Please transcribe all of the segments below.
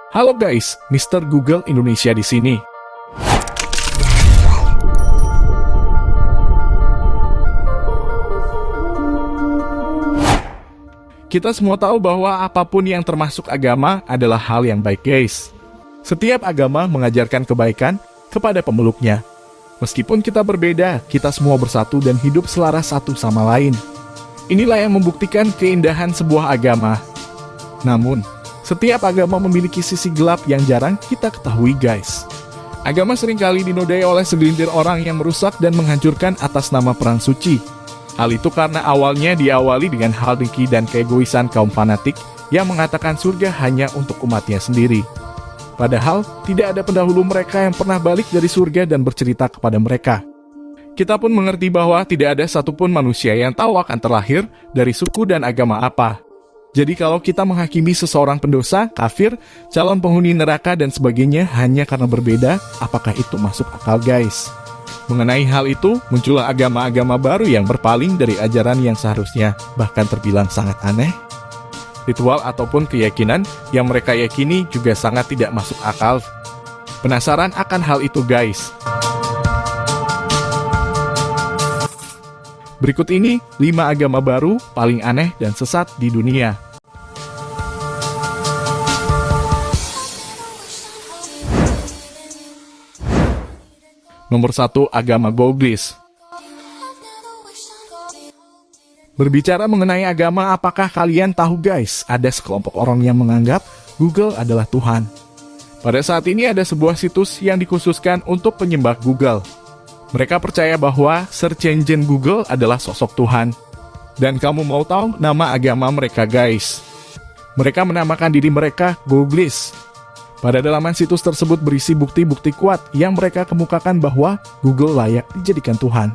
Halo guys, Mr. Google Indonesia di sini. Kita semua tahu bahwa apapun yang termasuk agama adalah hal yang baik guys. Setiap agama mengajarkan kebaikan kepada pemeluknya. Meskipun kita berbeda, kita semua bersatu dan hidup selaras satu sama lain. Inilah yang membuktikan keindahan sebuah agama. Namun, setiap agama memiliki sisi gelap yang jarang kita ketahui guys. Agama seringkali dinodai oleh segelintir orang yang merusak dan menghancurkan atas nama perang suci. Hal itu karena awalnya diawali dengan hal dengki dan keegoisan kaum fanatik yang mengatakan surga hanya untuk umatnya sendiri. Padahal, tidak ada pendahulu mereka yang pernah balik dari surga dan bercerita kepada mereka. Kita pun mengerti bahwa tidak ada satupun manusia yang tahu akan terlahir dari suku dan agama apa. Jadi kalau kita menghakimi seseorang pendosa, kafir, calon penghuni neraka dan sebagainya hanya karena berbeda, apakah itu masuk akal guys? Mengenai hal itu, muncullah agama-agama baru yang berpaling dari ajaran yang seharusnya bahkan terbilang sangat aneh. Ritual ataupun keyakinan yang mereka yakini juga sangat tidak masuk akal. Penasaran akan hal itu guys? Berikut ini 5 agama baru paling aneh dan sesat di dunia. Nomor 1, agama Googlis. Berbicara mengenai agama, apakah kalian tahu guys, ada sekelompok orang yang menganggap Google adalah Tuhan. Pada saat ini ada sebuah situs yang dikhususkan untuk penyembah Google. Mereka percaya bahwa search engine Google adalah sosok Tuhan. Dan kamu mau tahu nama agama mereka guys? Mereka menamakan diri mereka Googlis. Pada dalaman situs tersebut berisi bukti-bukti kuat yang mereka kemukakan bahwa Google layak dijadikan Tuhan.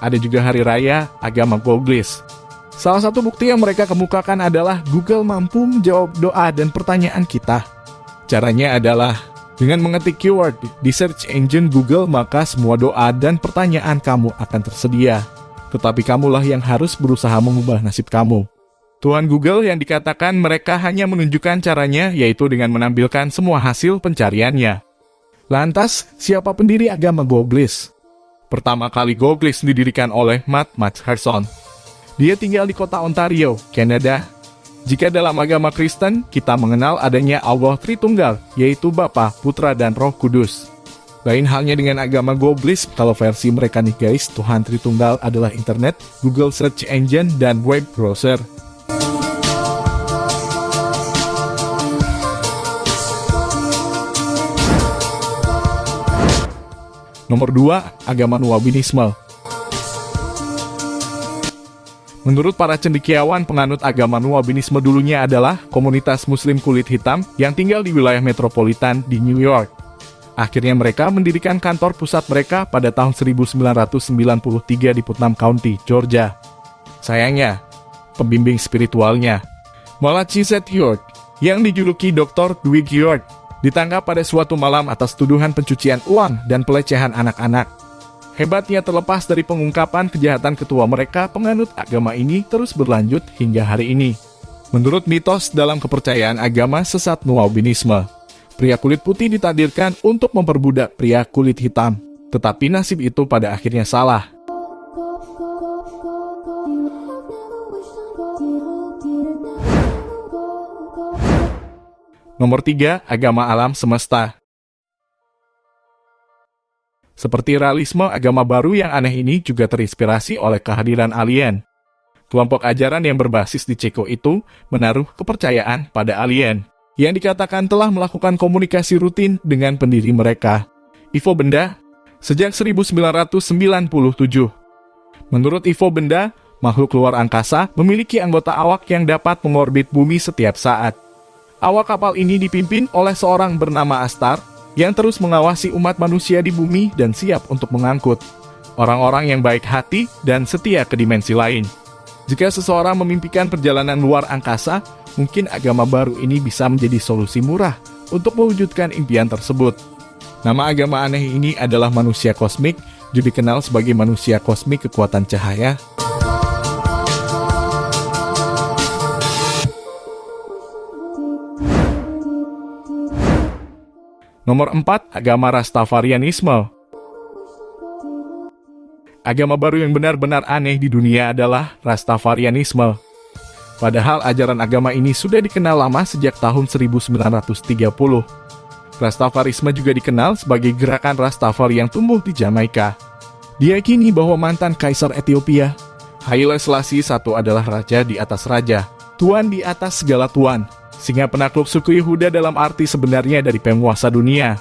Ada juga hari raya agama Googlis. Salah satu bukti yang mereka kemukakan adalah Google mampu menjawab doa dan pertanyaan kita. Caranya adalah dengan mengetik keyword di search engine Google, maka semua doa dan pertanyaan kamu akan tersedia. Tetapi kamulah yang harus berusaha mengubah nasib kamu. Tuhan Google yang dikatakan mereka hanya menunjukkan caranya, yaitu dengan menampilkan semua hasil pencariannya. Lantas, siapa pendiri agama Googlis? Pertama kali Googlis didirikan oleh Matt Matherson. Dia tinggal di kota Ontario, Kanada. Jika dalam agama Kristen, kita mengenal adanya Allah Tritunggal, yaitu Bapa, Putra, dan Roh Kudus. Lain halnya dengan agama Googlis, kalau versi mereka nih guys, Tuhan Tritunggal adalah internet, Google Search Engine, dan web browser. Nomor 2, agama Nuwabinisme. Menurut para cendekiawan, penganut agama Nuwabinisme dulunya adalah komunitas muslim kulit hitam yang tinggal di wilayah metropolitan di New York. Akhirnya mereka mendirikan kantor pusat mereka pada tahun 1993 di Putnam County, Georgia. Sayangnya, pembimbing spiritualnya, Malachi Z. York, yang dijuluki Dr. Dwight York, ditangkap pada suatu malam atas tuduhan pencucian uang dan pelecehan anak-anak. Hebatnya, terlepas dari pengungkapan kejahatan ketua mereka, penganut agama ini terus berlanjut hingga hari ini. Menurut mitos dalam kepercayaan agama sesat Nuwabinisme, pria kulit putih ditakdirkan untuk memperbudak pria kulit hitam. Tetapi nasib itu pada akhirnya salah. Nomor 3, agama alam semesta. Seperti realisme, agama baru yang aneh ini juga terinspirasi oleh kehadiran alien. Kelompok ajaran yang berbasis di Ceko itu menaruh kepercayaan pada alien, yang dikatakan telah melakukan komunikasi rutin dengan pendiri mereka, Ivo Benda, sejak 1997. Menurut Ivo Benda, makhluk luar angkasa memiliki anggota awak yang dapat mengorbit bumi setiap saat. Awak kapal ini dipimpin oleh seorang bernama Astar yang terus mengawasi umat manusia di bumi dan siap untuk mengangkut orang-orang yang baik hati dan setia ke dimensi lain. Jika seseorang memimpikan perjalanan luar angkasa, mungkin agama baru ini bisa menjadi solusi murah untuk mewujudkan impian tersebut. Nama agama aneh ini adalah manusia kosmik, juga dikenal sebagai manusia kosmik kekuatan cahaya. Nomor 4, agama Rastafarianisme. Agama baru yang benar-benar aneh di dunia adalah Rastafarianisme. Padahal ajaran agama ini sudah dikenal lama sejak tahun 1930. Rastafarisme juga dikenal sebagai gerakan Rastafari yang tumbuh di Jamaika. Diyakini bahwa mantan Kaisar Ethiopia, Haile Selassie I adalah raja di atas raja, tuan di atas segala tuan, singa penakluk suku Yehuda dalam arti sebenarnya dari penguasa dunia.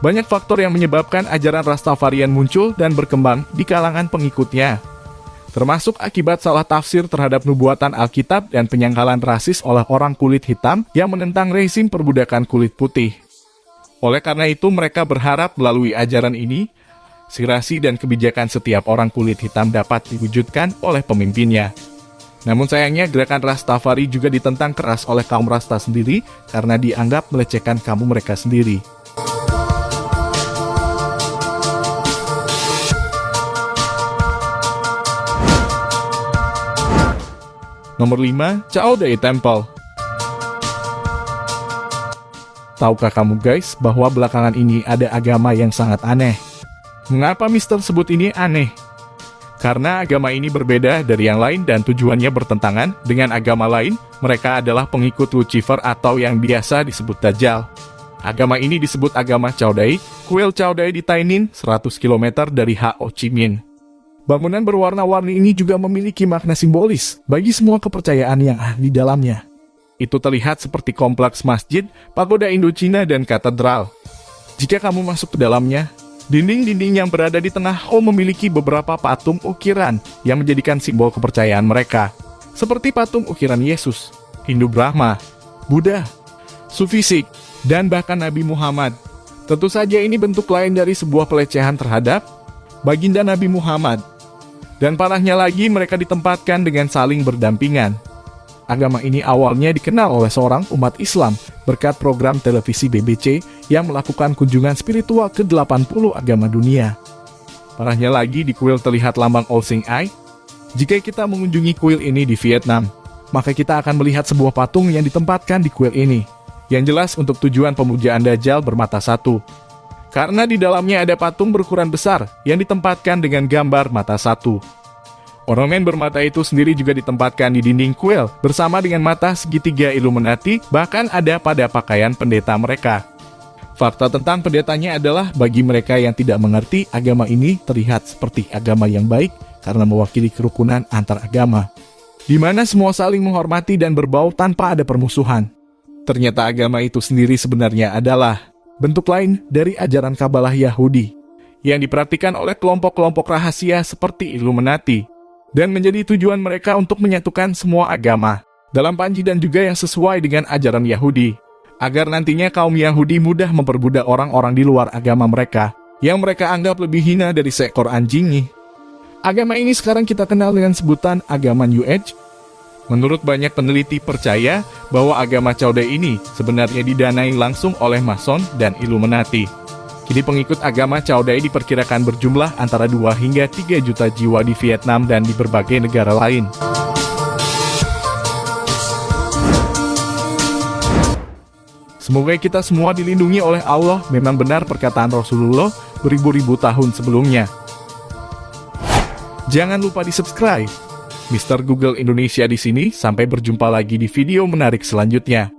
Banyak faktor yang menyebabkan ajaran Rastafarian muncul dan berkembang di kalangan pengikutnya, termasuk akibat salah tafsir terhadap nubuatan Alkitab dan penyangkalan rasis oleh orang kulit hitam yang menentang rezim perbudakan kulit putih. Oleh karena itu, mereka berharap melalui ajaran ini, aspirasi dan kebijakan setiap orang kulit hitam dapat diwujudkan oleh pemimpinnya. Namun sayangnya, gerakan Rastafari juga ditentang keras oleh kaum Rasta sendiri karena dianggap melecehkan kaum mereka sendiri. Nomor 5, Chao-Dai Temple. Tahukah kamu guys bahwa belakangan ini ada agama yang sangat aneh? Mengapa Mister sebut ini aneh? Karena agama ini berbeda dari yang lain dan tujuannya bertentangan dengan agama lain. Mereka adalah pengikut Lucifer atau yang biasa disebut Dajjal. Agama ini disebut agama Chao-Dai. Kuil Chao-Dai di Tainan, 100 km dari Ho Chi Minh. Bangunan berwarna-warni ini juga memiliki makna simbolis bagi semua kepercayaan yang ada di dalamnya. Itu terlihat seperti kompleks masjid, pagoda Indochina, dan katedral. Jika kamu masuk ke dalamnya, dinding-dinding yang berada di tengah memiliki beberapa patung ukiran yang menjadikan simbol kepercayaan mereka, seperti patung ukiran Yesus, Hindu Brahma, Buddha, Sufisik, dan bahkan Nabi Muhammad. Tentu saja ini bentuk lain dari sebuah pelecehan terhadap baginda Nabi Muhammad. Dan parahnya lagi, mereka ditempatkan dengan saling berdampingan. Agama ini awalnya dikenal oleh seorang umat Islam berkat program televisi BBC yang melakukan kunjungan spiritual ke 80 agama dunia. Parahnya lagi, di kuil terlihat lambang All Seeing Eye. Jika kita mengunjungi kuil ini di Vietnam, maka kita akan melihat sebuah patung yang ditempatkan di kuil ini, yang jelas untuk tujuan pemujaan Dajjal bermata satu. Karena di dalamnya ada patung berukuran besar yang ditempatkan dengan gambar mata satu. Ornamen bermata itu sendiri juga ditempatkan di dinding kuil bersama dengan mata segitiga Illuminati, bahkan ada pada pakaian pendeta mereka. Fakta tentang pendetanya adalah bagi mereka yang tidak mengerti, agama ini terlihat seperti agama yang baik karena mewakili kerukunan antar agama, di mana semua saling menghormati dan berbau tanpa ada permusuhan. Ternyata agama itu sendiri sebenarnya adalah bentuk lain dari ajaran Kabalah Yahudi yang dipraktikkan oleh kelompok-kelompok rahasia seperti Illuminati dan menjadi tujuan mereka untuk menyatukan semua agama dalam panji dan juga yang sesuai dengan ajaran Yahudi, agar nantinya kaum Yahudi mudah memperbudak orang-orang di luar agama mereka yang mereka anggap lebih hina dari seekor anjing. Agama ini sekarang kita kenal dengan sebutan agama New Age. Menurut banyak peneliti percaya bahwa agama Chao-Dai ini sebenarnya didanai langsung oleh Mason dan Illuminati. Kini pengikut agama Chao-Dai diperkirakan berjumlah antara 2 hingga 3 juta jiwa di Vietnam dan di berbagai negara lain. Semoga kita semua dilindungi oleh Allah. Memang benar perkataan Rasulullah beribu-ribu tahun sebelumnya. Jangan lupa di-subscribe. Mister Google Indonesia di sini. Sampai berjumpa lagi di video menarik selanjutnya.